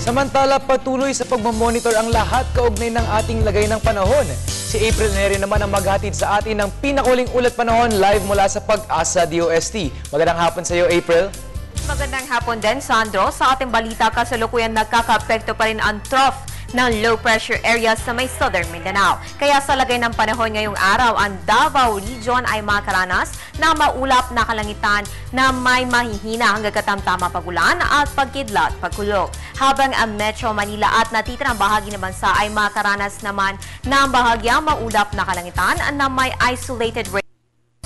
Samantala, patuloy sa pagmamonitor ang lahat kaugnay ng ating lagay ng panahon. Si April Neri naman ang maghatid sa atin ng pinakuling ulat panahon live mula sa Pag-asa DOST. Magandang hapon sa iyo, April. Magandang hapon din, Sandro. Sa ating balita, kasalukuyan nagkaka-apekto pa rin ang trough ng low pressure area sa may Southern Mindanao. Kaya sa lagay ng panahon ngayong araw, ang Davao Region ay makaranas na maulap na kalangitan na may mahihina hanggang katamtama pagulan at pagkidlat pagkulog. Habang ang Metro Manila at natitirang bahagi ng bansa ay makaranas naman ng bahagyang maulap na kalangitan na may isolated rain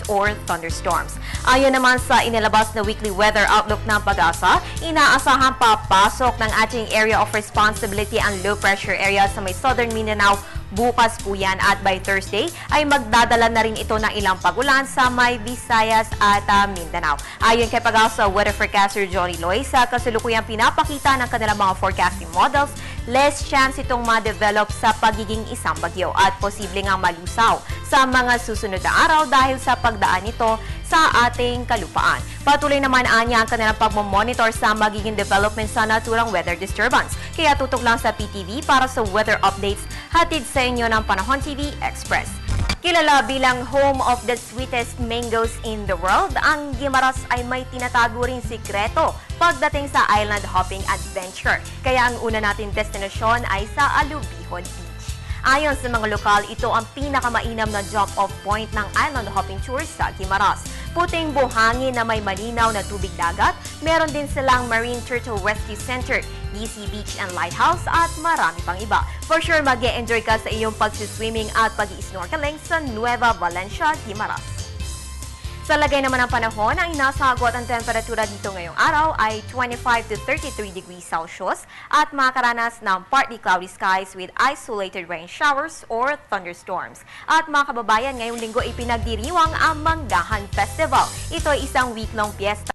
or thunderstorms. Ayon naman sa inilabas na weekly weather outlook ng Pag-asa, inaasahan papasok ng ating area of responsibility ang low pressure area sa may Southern Mindanao bukas po yan at by Thursday ay magdadala na rin ito ng ilang pagulan sa may Visayas at Mindanao. Ayon kay Pag-asa weather forecaster Johnny Loy, sa kasulukuyang pinapakita ng kanilang mga forecasting models, less chance itong ma-develop sa pagiging isang bagyo at posible ngang malusaw sa mga susunod na araw dahil sa pagdaan nito sa ating kalupaan. Patuloy naman anya ang kanilang pagmamonitor sa magiging development sa naturang weather disturbance. Kaya tutok lang sa PTV para sa weather updates hatid sa inyo ng Panahon TV Express. Kilala bilang home of the sweetest mangoes in the world, ang Guimaras ay may tinatago ring sikreto pagdating sa island hopping adventure. Kaya ang una nating destinasyon ay sa Alubihon Beach. Ayon sa mga lokal, ito ang pinakamainam na jump-off point ng island hopping tour sa Guimaras. Puting buhangin na may malinaw na tubig dagat, meron din silang Marine Turtle Rescue Center, DC Beach and Lighthouse at marami pang iba. For sure, mag-e-enjoy ka sa iyong pag-swimming at pag-i-snorkeling sa Nueva Valencia, Guimaras. Sa lagay naman ng panahon, ang inasagot ang temperatura dito ngayong araw ay 25 to 33 degrees Celsius at makakaranas ng partly cloudy skies with isolated rain showers or thunderstorms. At mga kababayan, ngayong linggo ipinagdiriwang ang Manggahan Festival. Ito ay isang week-long piyesta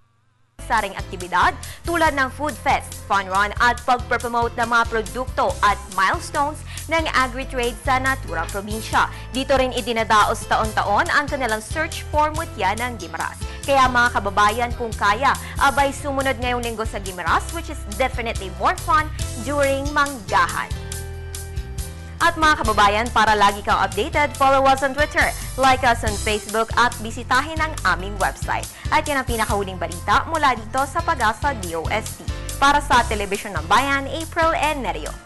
saring aktibidad tulad ng food fest, fun run at pag-promote ng mga produkto at milestones ng agri-trade sa naturang probinsya. Dito rin idinadaos taon-taon ang kanilang search for mutya ng Guimaras. Kaya mga kababayan, kung kaya, abay sumunod ngayong linggo sa Guimaras, which is definitely more fun during Manggahan. At mga kababayan, para lagi kang updated, follow us on Twitter, like us on Facebook at bisitahin ang aming website. At yan ang pinakahuling balita mula dito sa Pag-asa DOST. Para sa Telebisyon ng Bayan, April Nerio.